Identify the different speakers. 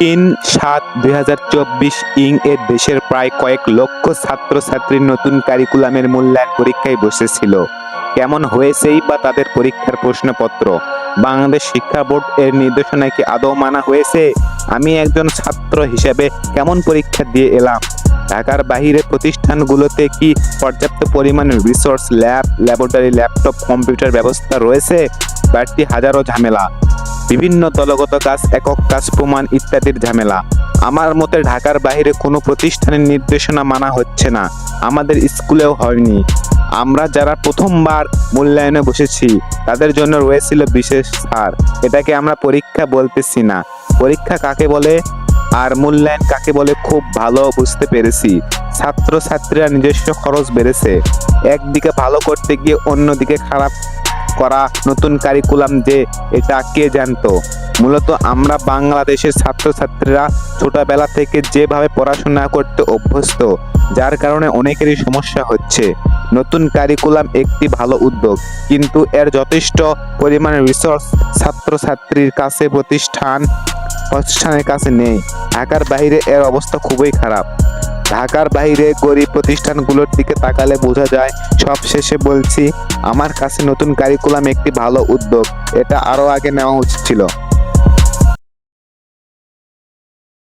Speaker 1: ৩/৭/২০২৪ এ দেশের প্রায় কয়েক লক্ষ ছাত্রছাত্রীর নতুন কারিকুলামের মূল্যায়ন পরীক্ষায় বসেছিল। কেমন হয়েছেই বা তাদের পরীক্ষার প্রশ্নপত্র? বাংলাদেশ শিক্ষা বোর্ড এর নির্দেশনা কি আদৌ মানা হয়েছে? আমি একজন ছাত্র হিসেবে কেমন পরীক্ষা দিয়ে এলাম? ঢাকার বাহিরে প্রতিষ্ঠানগুলোতে কি পর্যাপ্ত পরিমাণে রিসোর্স, ল্যাবরেটরি, ল্যাপটপ, কম্পিউটার ব্যবস্থা রয়েছে? বাড়তি হাজারো ঝামেলা, বিভিন্ন দলগত কাজ, একক কাজ প্রমাণ ইত্যাদির ঝামেলা। আমার মতে ঢাকার বাইরে কোনো প্রতিষ্ঠানের নির্দেশনা মানা হচ্ছে না, আমাদের স্কুলেও হয়নি। আমরা যারা প্রথমবার মূল্যায়নে বসেছি তাদের জন্য রয়েছিল বিশেষ ছাড়। এটাকে আমরা পরীক্ষা বলতেছি না। পরীক্ষা কাকে বলে আর মূল্যায়ন কাকে বলে খুব ভালো বুঝতে পেরেছি। ছাত্রছাত্রীরা নিজস্ব খরচ বেড়েছে, একদিকে ভালো করতে গিয়ে অন্যদিকে খারাপ করা নতুন কারিকুলাম যে এটা কে জানতো? মূলত আমরা বাংলাদেশের ছাত্রছাত্রীরা ছোটবেলা থেকে যেভাবে পড়াশোনা করতে অভ্যস্ত, যার কারণে অনেকেরই সমস্যা হচ্ছে। নতুন কারিকুলাম একটি ভালো উদ্যোগ, কিন্তু এর যথেষ্ট পরিমাণে রিসোর্স ছাত্রছাত্রীর কাছে প্রতিষ্ঠানের কাছে নেই। ঢাকার বাইরে এর অবস্থা খুবই খারাপ। ঢাকার বাইরে গরিব প্রতিষ্ঠানগুলোর দিকে তাকালে বোঝা যায়। সবশেষে বলছি, আমার কাছে নতুন কারিকুলাম একটি ভালো উদ্যোগ, এটা আরো আগে নেওয়া উচিত ছিল।